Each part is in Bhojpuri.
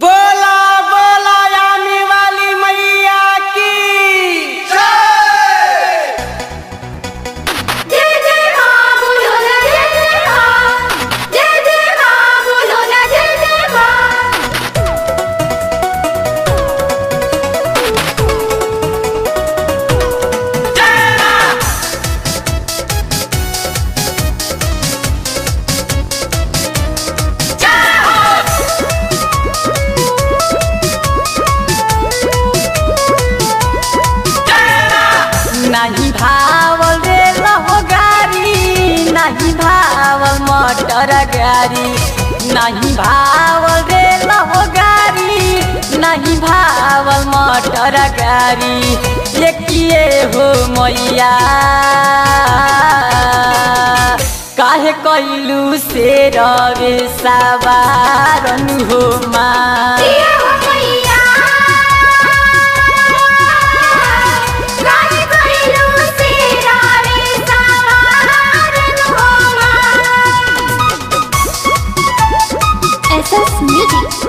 बोला बोला आने वाली मैया की जय। जय जय मां बोलो ना जय जय मां, जय जय मां बोलो ना जय जय मां। नहीं भावल रे लहो गारी, नहीं भावल मटर गारी, नहीं भावल रे लहो गारी, नहीं भावल मटर गारी। ये किए हो मैया काहे कैलू से रवे सवारन हो माँ। जिया हो मैया काहे कइलू सेरा रे सवारन हो मां। एसएस म्यूजिक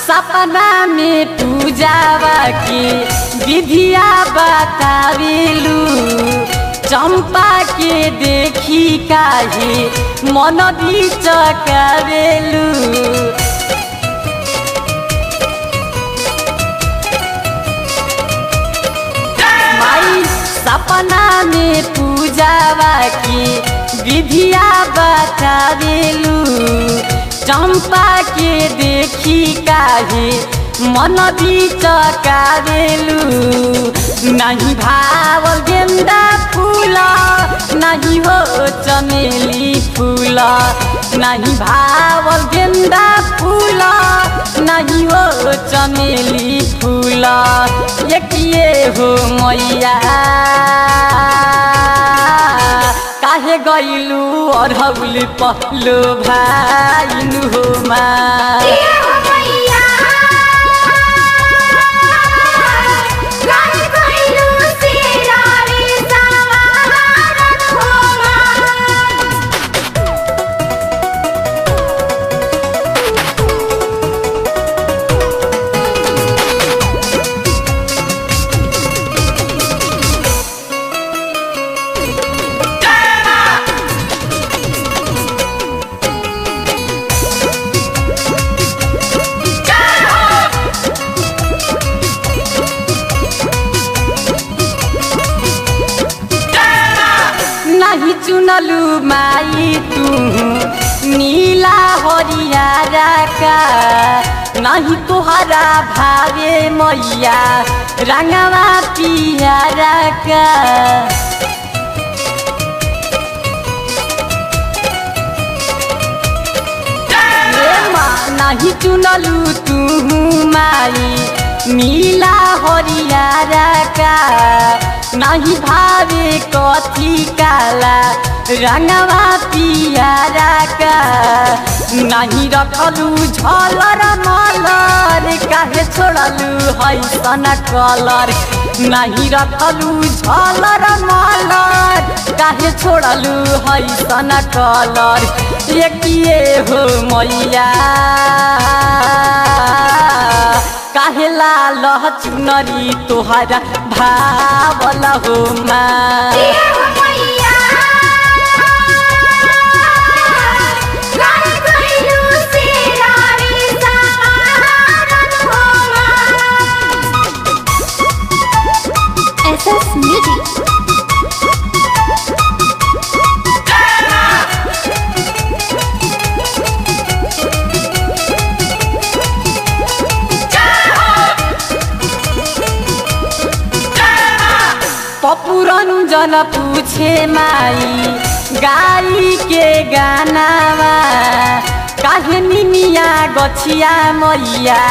सपना में पूजावा की विधिया बतावेलू, चंपा के देखी काहे मन भी चकावेलू। माई सपना में पूजावा की विधिया बतावेलू, चंपा के देखी काहे मन भी चकावेलू। नहीं भावल गेंदा फूल, नहीं हो चमेली फूल, नहीं भावल गेंदा फूल, नहीं हो चमेली फूल। ये किए हो मैया काहे गइलू अरहुल पहलो भाइनु हो माँ। जिया हो मैया काहे कइलू सेरा रे सवारन हो मां। नहीं चुनलू माई तू नीला हरियारा का, नहीं तुहरा भावे मैया रंगवा पियारा का। नहीं चुनलू तू माई नीला हरियारा का, नहीं भावे कथी काला रंगवा पियारा का। नहीं रखलू झलर मलर काहे छोड़लू हैसन कलर, नहीं रखलू झलर मलर काहे छोड़लू हैसन कलर। ये किए हो मैया काहे लाल चुनरी तोहरा भावल हो माँ। जिया हो मैया काहे कइलू सेरा रे सवारन हो मां। एसएस म्यूजिक पप्पू रंजन पूछे माई गाई के गानावा, काहे निमिया गछिया मैया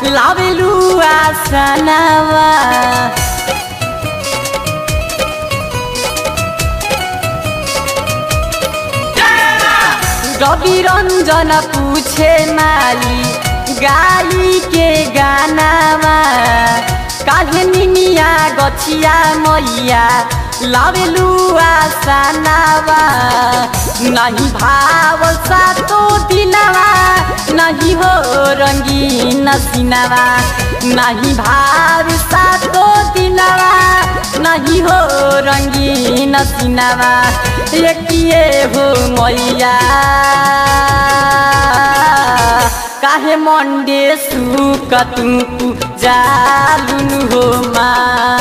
लावेलू आसनावा। रवि रंजन पूछे माई गाई के गानावा काहे निमिया गछिया मैया लावेलु आसनावा नहीं भावल सातो दिनवा नहीं हो रंगीन सिनवा नहीं भाव सातो दिनवा नहीं हो रंगीन सिनवा एकिए हो मैया काहे मंडे सुक तू जालुन हो माँ।